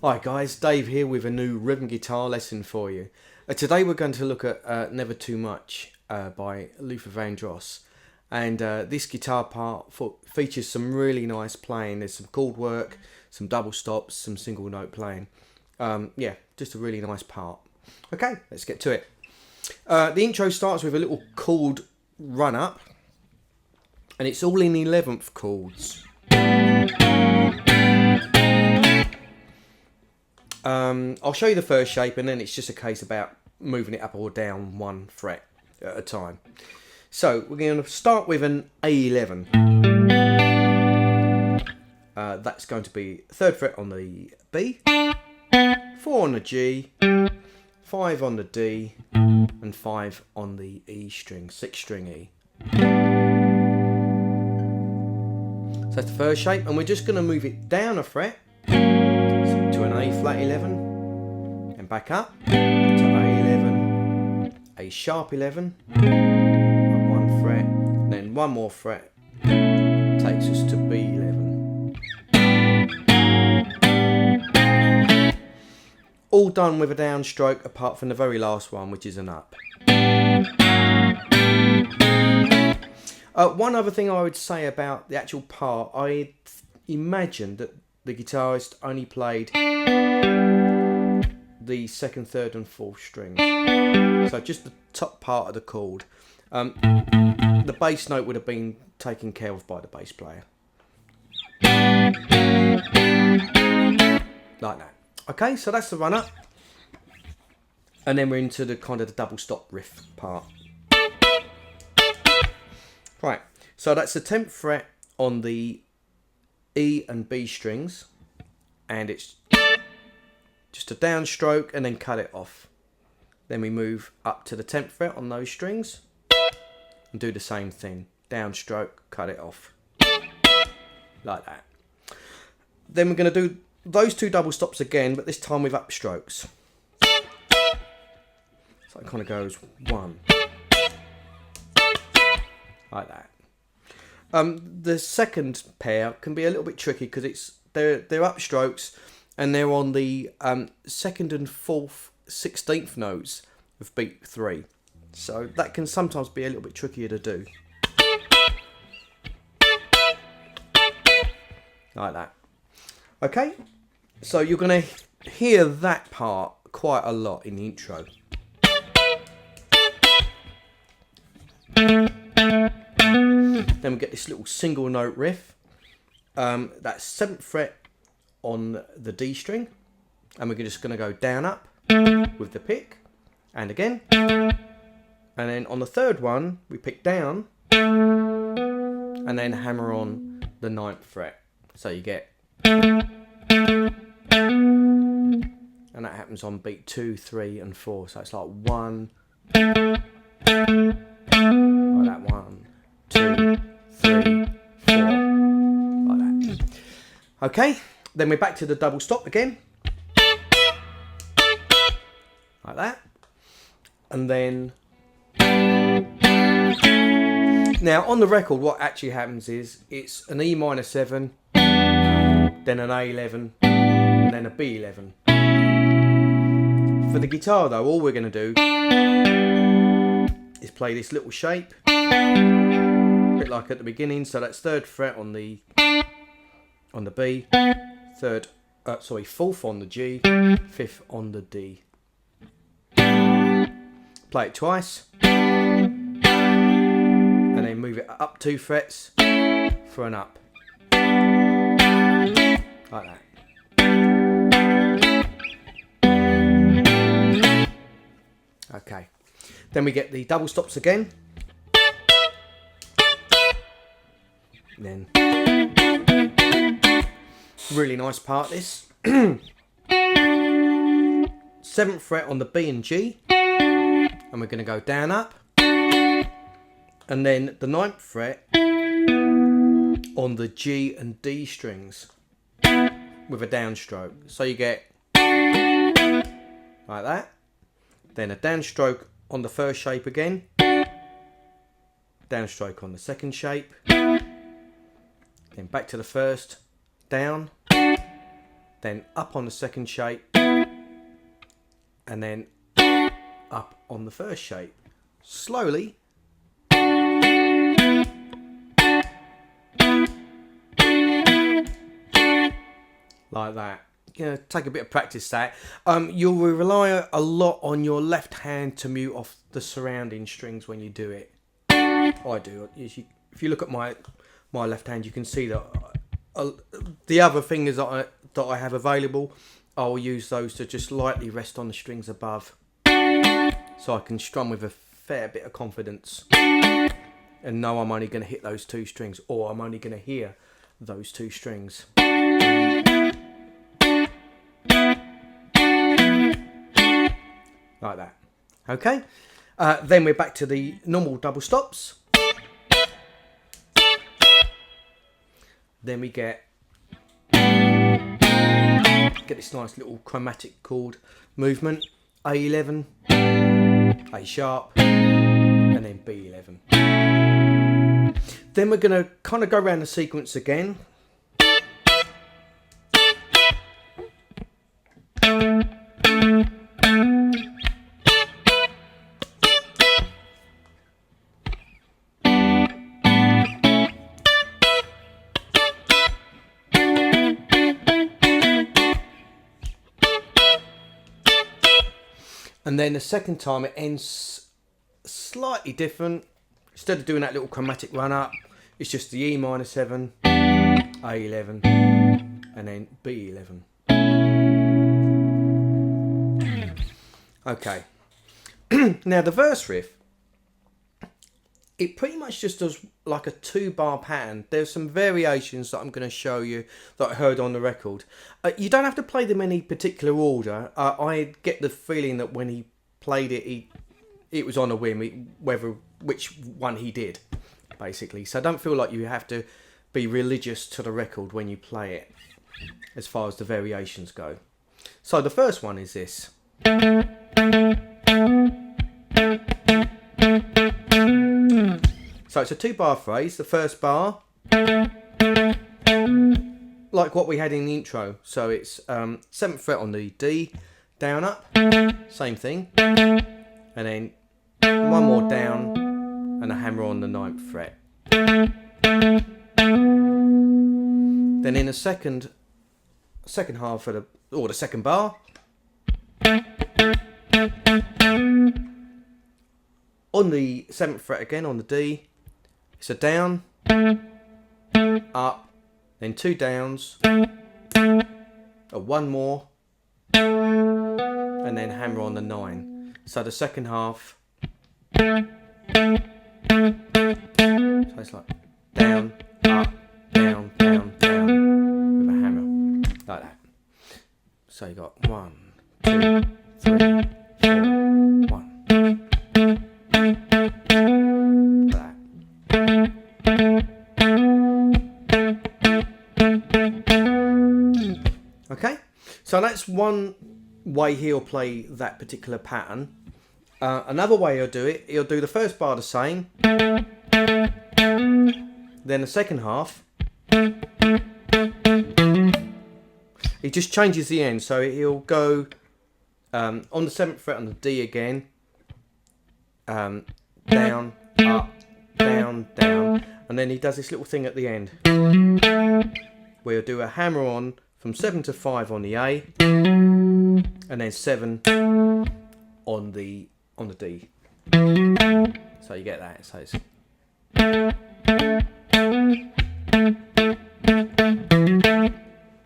Hi guys, Dave here with a new rhythm guitar lesson for you. Today we're going to look at Never Too Much by Vandross. And this guitar part features some really nice playing. There's some chord work, some double stops, some single note playing. Yeah, just a really nice part. Okay, let's get to it. The intro starts with a little chord run up, and it's all in 11th chords. I'll show you the first shape, and then it's just a case about moving it up or down one fret at a time. So we're going to start with an A11. That's going to be 3rd fret on the B, 4 on the G, 5 on the D, and 5 on the E string, 6th string E. So that's the first shape, and we're just going to move it down a fret to an A flat 11, and back up to A11, A sharp 11, and 1 fret, and then 1 more fret takes us to B11. All done with a downstroke apart from the very last one, which is an up. One other thing I would say about the actual part, I imagined that the guitarist only played the 2nd, 3rd and 4th strings. So just the top part of the chord. The bass note would have been taken care of by the bass player. Like that. Okay, so that's the run up. And then we're into the kind of the double stop riff part. Right, so that's the 10th fret on the E and B strings, and it's just a downstroke and then cut it off. Then we move up to the 10th fret on those strings and do the same thing, downstroke, cut it off, like that. Then we're going to do those 2 double stops again, but this time with upstrokes. So it kind of goes 1, like that. The second pair can be a little bit tricky because they're upstrokes and they're on the 2nd and 4th 16th notes of beat 3. So that can sometimes be a little bit trickier to do. like that. Okay, so you're going to hear that part quite a lot in the intro. Then we get this little single note riff. That's 7th fret on the D string, and we're just going to go down up with the pick, and again, and then on the 3rd one we pick down and then hammer on the 9th fret, so you get, and that happens on beat 2, 3 and 4, so it's like 1, like that, 1, 2, 3, 4, like that. Okay, then we're back to the double stop again, like that, and then now on the record what actually happens is it's an E minor 7, then an A11, and then a B11. For the guitar though, all we're going to do is play this little shape, a bit like at the beginning. So that's 3rd fret on the B, 4th on the G, 5th on the D. Play it twice, and then move it up 2 frets for an up, like that. Okay, then we get the double stops again, then really nice part this. 7th fret on the B and G, and we're going to go down up, and then the 9th fret on the G and D strings with a downstroke, so you get like that. Then a downstroke on the 1st shape again, downstroke on the 2nd shape, then back to the 1st, down, then up on the 2nd shape, and then up on the 1st shape, slowly. Like that. You're gonna take a bit of practice that. You'll rely a lot on your left hand to mute off the surrounding strings when you do it. I do. If you look at my left hand, you can see that the other fingers that I have available, I'll use those to just lightly rest on the strings above, so I can strum with a fair bit of confidence and know I'm only going to hit those 2 strings, or I'm only going to hear those 2 strings. Like that. Okay, then we're back to the normal double stops. Then we get this nice little chromatic chord movement, A11, A sharp, and then B11. Then we're going to kind of go around the sequence again. And then the second time it ends slightly different. Instead of doing that little chromatic run up, it's just the E minor 7, A11, and then B11. Okay. Now the verse riff, it pretty much just does like a 2-bar pattern. There's some variations that I'm going to show you that I heard on the record. You don't have to play them in any particular order. I get the feeling that when he played it, it was on a whim, which one he did, basically. So don't feel like you have to be religious to the record when you play it, as far as the variations go. So the first one is this. So it's a 2-bar phrase. The first bar, like what we had in the intro. So it's 7th fret on the D, down up, same thing, and then one more down and a hammer on the 9th fret. Then in the second half of the second bar, on the 7th fret again on the D, it's a down, up, then 2 downs, one more, and then hammer on the 9. So the second half, so it's like down, up, down, down, down, with a hammer, like that. So you got 1, 2, 3, 4, 1. Like that. Okay, so that's one way he'll play that particular pattern. Another way he'll do the first bar the same, then the second half, he just changes the end. So he'll go on the 7th fret on the D again, down, up, down, down, and then he does this little thing at the end where he'll do a hammer on from 7 to 5 on the A, and then 7 on the D. So you get that. So it's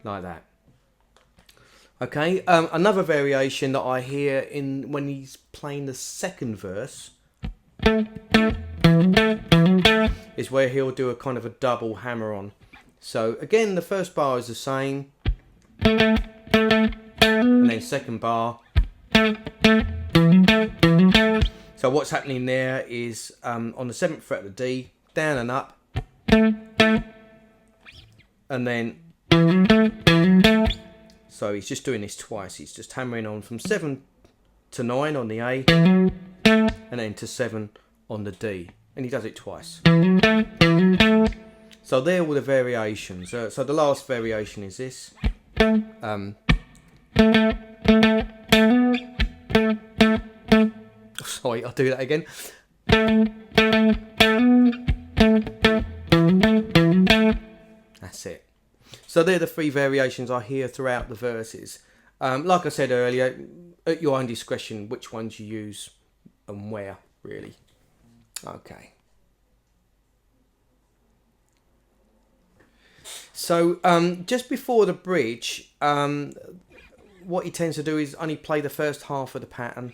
like that. Okay. Another variation that I hear when he's playing the second verse is where he'll do a kind of a double hammer on. So again, the first bar is the same, and then second bar. So what's happening there is on the 7th fret of the D, down and up, and then so he's just doing this twice. He's just hammering on from 7 to 9 on the A, and then to 7 on the D, and he does it twice. So there are all the variations. So the last variation is this. Sorry, I'll do that again. That's it. So they're the 3 variations I hear throughout the verses. Like I said earlier, at your own discretion, which ones you use and where, really. Okay. So just before the bridge, what he tends to do is only play the first half of the pattern,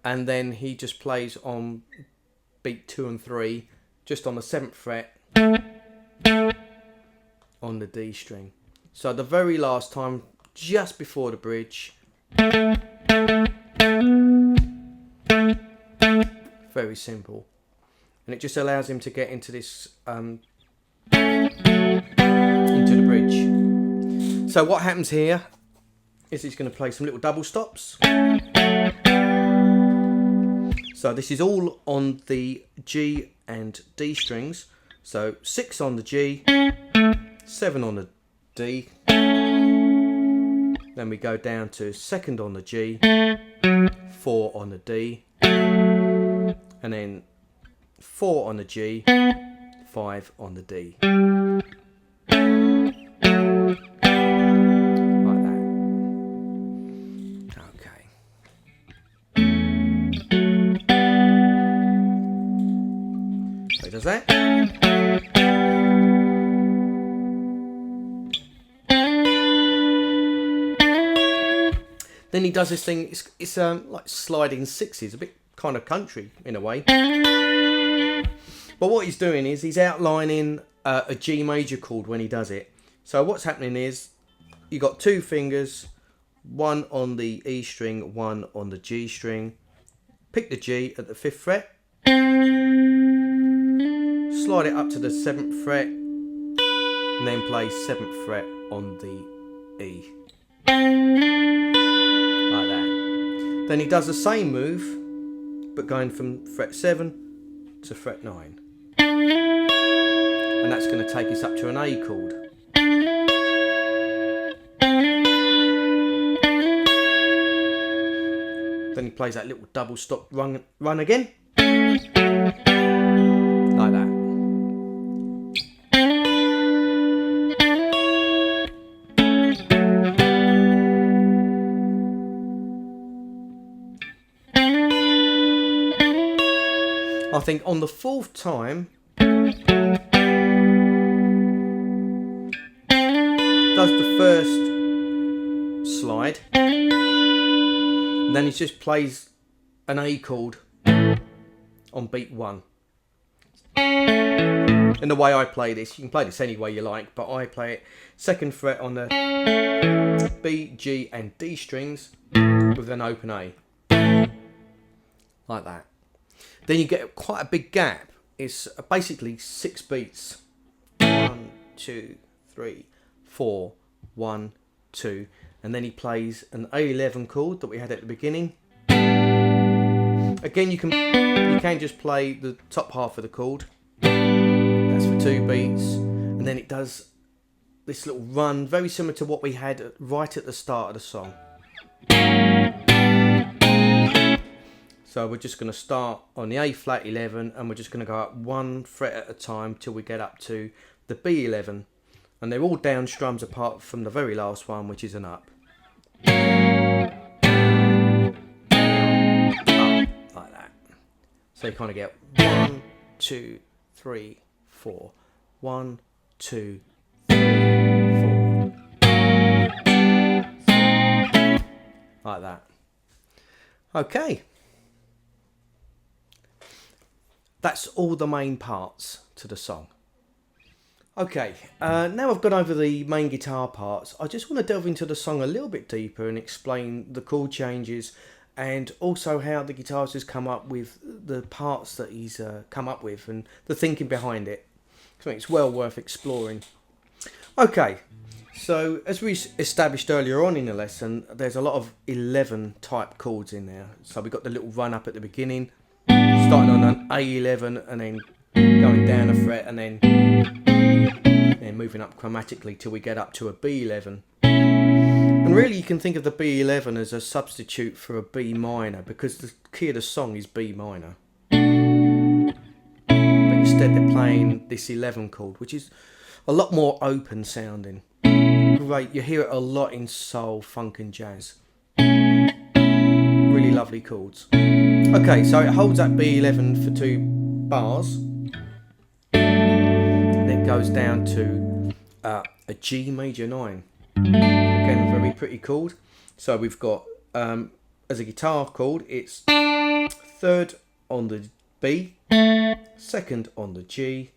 and then he just plays on beat 2 and 3, just on the 7th fret on the D string. So the very last time, just before the bridge, very simple. And it just allows him to get into this, into the bridge. So what happens here is he's going to play some little double stops. So this is all on the G and D strings. So 6 on the G, 7 on the D. Then we go down to 2nd on the G, 4 on the D, and then 4 on the G, 5 on the D. Like that. Okay. So he does that. Then he does this thing, it's like sliding sixes, a bit kind of country in a way. But what he's doing is he's outlining a G major chord when he does it. So what's happening is you've got 2 fingers, one on the E string, one on the G string. Pick the G at the 5th fret, slide it up to the 7th fret, and then play 7th fret on the E. Like that. Then he does the same move, but going from fret 7 to fret 9. And that's going to take us up to an A chord. Then he plays that little double stop run again. Like that. I think on the fourth time, does the first slide, and then he just plays an A chord on beat 1. And the way I play this, you can play this any way you like, but I play it 2nd fret on the B, G and D strings with an open A, like that. Then you get quite a big gap. It's basically 6 beats. 1, 2, 3, 4, 1, 2, and then he plays an A11 chord that we had at the beginning. Again, you can just play the top half of the chord. That's for 2 beats, and then it does this little run, very similar to what we had right at the start of the song. So we're just going to start on the A flat 11, and we're just going to go up 1 fret at a time till we get up to the B11, and they're all down strums apart from the very last one, which is an up. Like that. So you kind of get 1, 2, 3, 4. 1, 2, 3, 4. Like that. Okay. That's all the main parts to the song. Okay, now I've gone over the main guitar parts, I just want to delve into the song a little bit deeper and explain the chord changes and also how the guitarist has come up with the parts that he's come up with and the thinking behind it. I think it's well worth exploring. Okay, so as we established earlier on in the lesson, there's a lot of 11 type chords in there. So we've got the little run up at the beginning, starting on an A11 and then going down a fret and then moving up chromatically till we get up to a B11. And really you can think of the B11 as a substitute for a B minor because the key of the song is B minor. But instead they're playing this 11 chord, which is a lot more open sounding. Great, you hear it a lot in soul, funk and jazz. Really lovely chords. Okay, so it holds that B11 for 2 bars. Then goes down to a G major 9. Again, a very pretty chord. So we've got, as a guitar chord, it's 3rd on the B, 2nd on the G,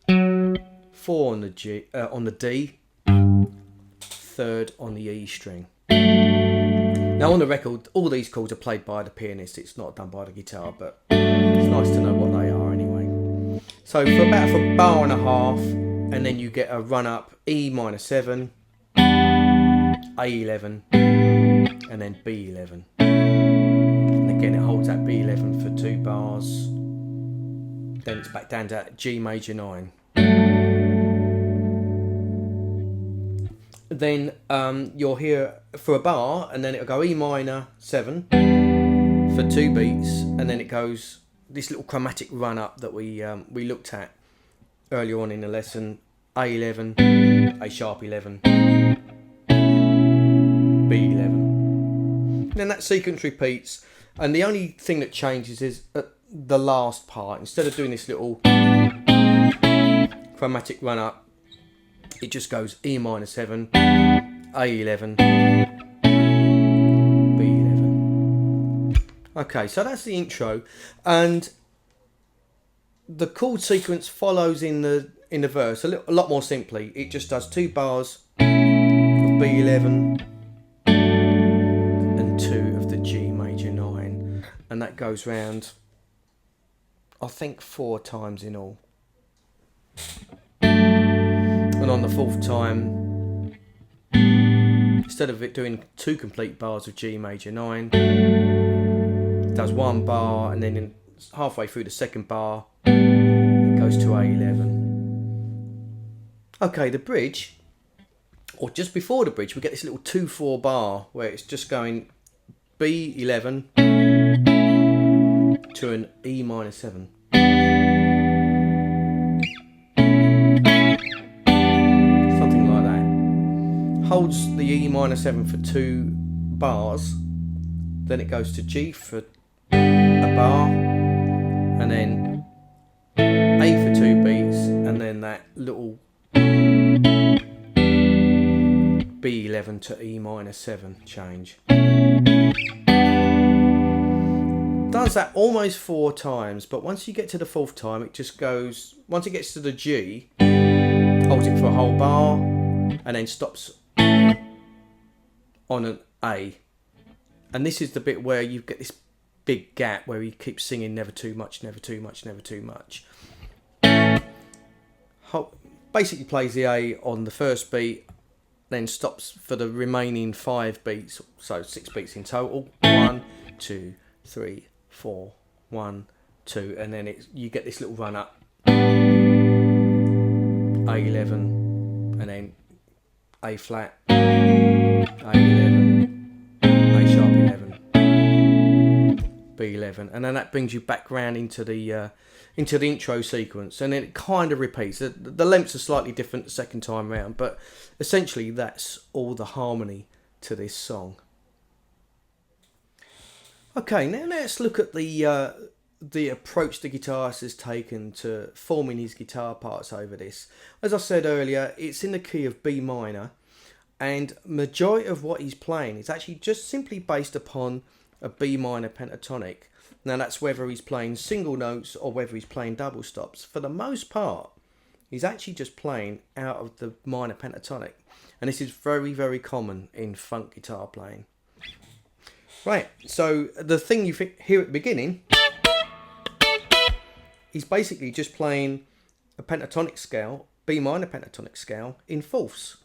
4 on the G, on the D, 3rd on the E string. Now on the record, all these chords are played by the pianist. It's not done by the guitar, but it's nice to know what they are anyway. So for about a bar and a half, and then you get a run up E minor 7, A11, and then B11. And again, it holds that B11 for 2 bars. Then it's back down to that G major 9. Then you'll hear for a bar, and then it'll go E minor 7 for 2 beats, and then it goes this little chromatic run up that we looked at earlier on in the lesson. A11, A sharp 11, B11. Then that sequence repeats, and the only thing that changes is at the last part. Instead of doing this little chromatic run up, it just goes E minor 7, A11, B11. Okay, so that's the intro, and the chord sequence follows in the verse a lot more simply. It just does 2 bars of B11 and 2 of the G major 9, and that goes round I think 4 times in all. And on the 4th time, instead of it doing 2 complete bars of G major 9, it does 1 bar, and then halfway through the 2nd bar it goes to A11. Okay, the bridge, or just before the bridge, we get this little 2/4 bar where it's just going B11 to an E minor 7. Something like that. Holds the E minor 7 for 2 bars, then it goes to G for a bar, and then A for 2 beats, and then that little B11 to E minor 7 change. Does that almost 4 times, but once you get to the 4th time, it just goes, once it gets to the G, holds it for a whole bar, and then stops on an A. And this is the bit where you get this big gap where he keeps singing never too much, never too much, never too much. Basically plays the A on the first beat, then stops for the remaining 5 beats, so 6 beats in total. 1, 2, 3, 4, 1, 2, and then you get this little run up. A11, and then A flat, A11, A sharp 11, B11, and then that brings you back round into the intro sequence, and then it kind of repeats. The lengths are slightly different the second time round, but essentially that's all the harmony to this song. Okay, now let's look at the approach the guitarist has taken to forming his guitar parts over this. As I said earlier, it's in the key of B minor, and majority of what he's playing is actually just simply based upon a B minor pentatonic. Now that's whether he's playing single notes or whether he's playing double stops. For the most part, he's actually just playing out of the minor pentatonic, and this is very, very common in funk guitar playing. Right, so the thing you hear at the beginning, he's basically just playing a pentatonic scale, B minor pentatonic scale, in fourths.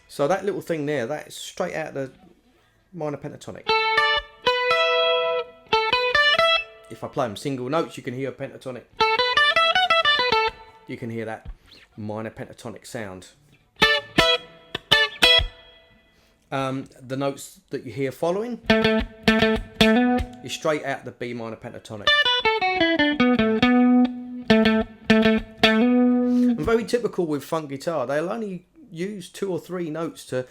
So that little thing there, that's straight out of the minor pentatonic. If I play them single notes, you can hear a pentatonic. You can hear that minor pentatonic sound. The notes that you hear following is straight out the B minor pentatonic. And very typical with funk guitar, they'll only use 2 or 3 notes to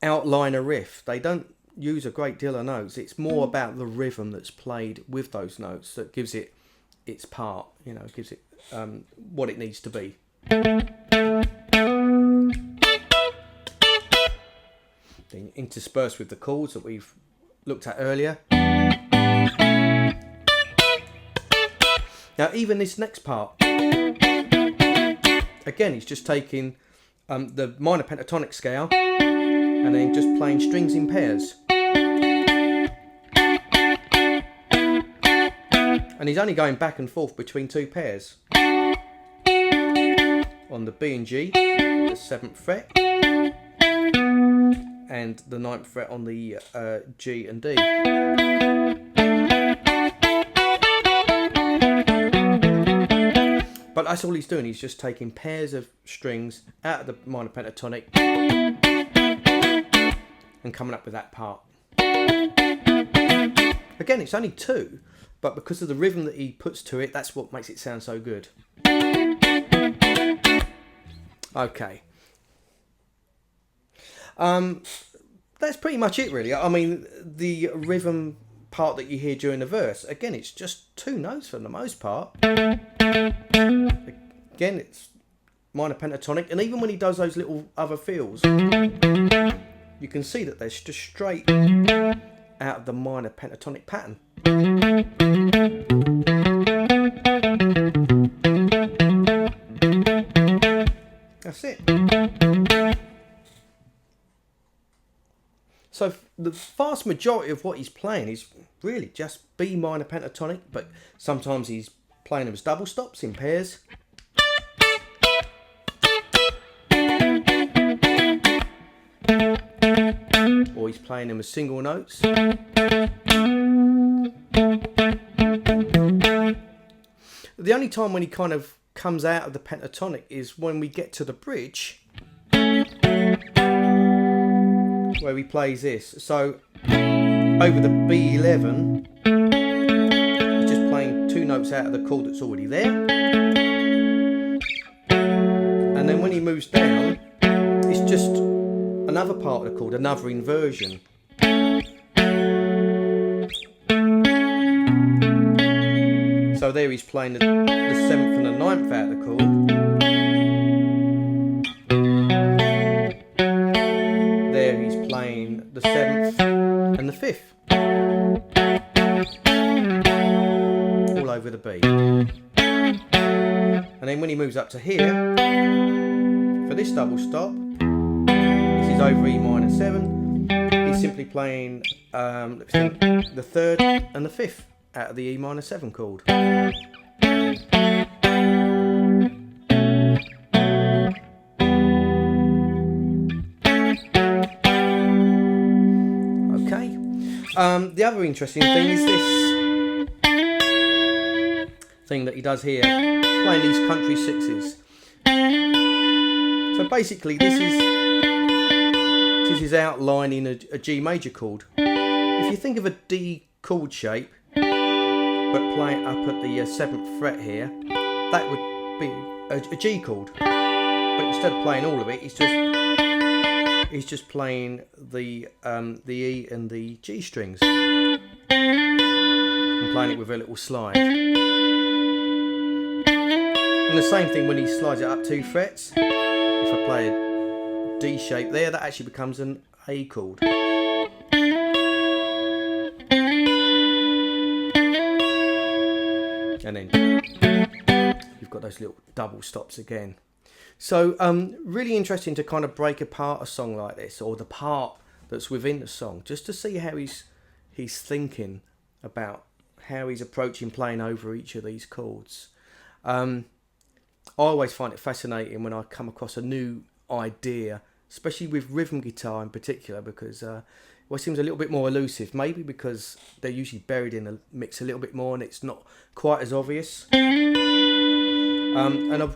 outline a riff. They don't use a great deal of notes. It's more about the rhythm that's played with those notes that gives it its part, you know, gives it what it needs to be. Then interspersed with the chords that we've looked at earlier. Now even this next part, again, it's just taking the minor pentatonic scale and then just playing strings in pairs. And he's only going back and forth between 2 pairs. On the B and G, the 7th fret, and the 9th fret on the G and D. But that's all he's doing. He's just taking pairs of strings out of the minor pentatonic and coming up with that part. Again, it's only 2, but because of the rhythm that he puts to it, that's what makes it sound so good. Okay. That's pretty much it, really. I mean, the rhythm part that you hear during the verse, again, it's just 2 notes for the most part. Again, it's minor pentatonic, and even when he does those little other fills, you can see that they're just straight out of the minor pentatonic pattern. That's it. So the vast majority of what he's playing is really just B minor pentatonic, but sometimes he's playing them as double stops in pairs. Or he's playing them as single notes. The only time when he kind of comes out of the pentatonic is when we get to the bridge, where he plays this. So over the B11, he's just playing 2 notes out of the chord that's already there. And then when he moves down, it's just another part of the chord, another inversion. So there he's playing the 7th and the 9th out of the chord. There he's playing the 7th and the 5th. All over the B. And then when he moves up to here, for this double stop, this is over E minor 7. He's simply playing the 3rd and the 5th out of the E minor 7 chord. Okay. The other interesting thing is this thing that he does here, playing these country sixes. So basically this is outlining a G major chord. If you think of a D chord shape, but play it up at the 7th fret here, that would be a G chord. But instead of playing all of it, he's just playing the E and the G strings and playing it with a little slide. And the same thing when he slides it up 2 frets. If I play a D shape there, that actually becomes an A chord. And then you've got those little double stops again. So really interesting to kind of break apart a song like this, or the part that's within the song, just to see how he's thinking about how he's approaching playing over each of these chords. I always find it fascinating when I come across a new idea, especially with rhythm guitar in particular, because it seems a little bit more elusive, maybe because they're usually buried in the mix a little bit more and it's not quite as obvious. And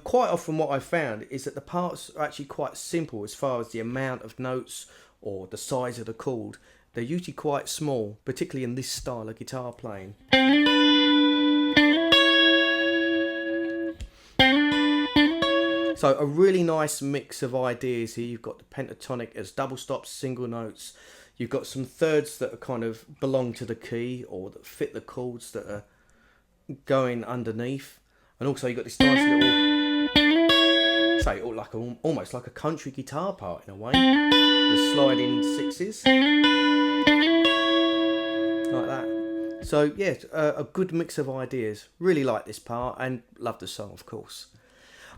quite often what I've found is that the parts are actually quite simple as far as the amount of notes or the size of the chord. They're usually quite small, particularly in this style of guitar playing. So a really nice mix of ideas here. You've got the pentatonic as double stops, single notes. You've got some thirds that are kind of belong to the key or that fit the chords that are going underneath. And also you've got this nice little, say, almost like a country guitar part in a way. The sliding sixes. Like that. So yeah, a good mix of ideas. Really like this part and love the song, of course.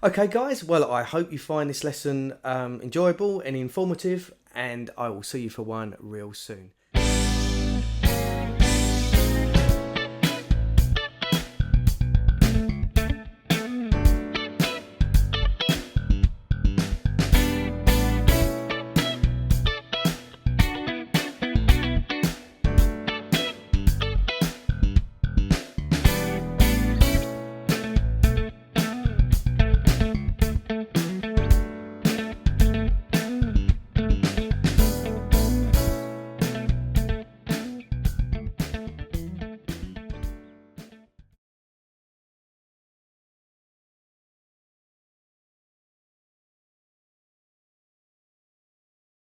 Okay guys, well I hope you find this lesson enjoyable and informative, and I will see you for one real soon.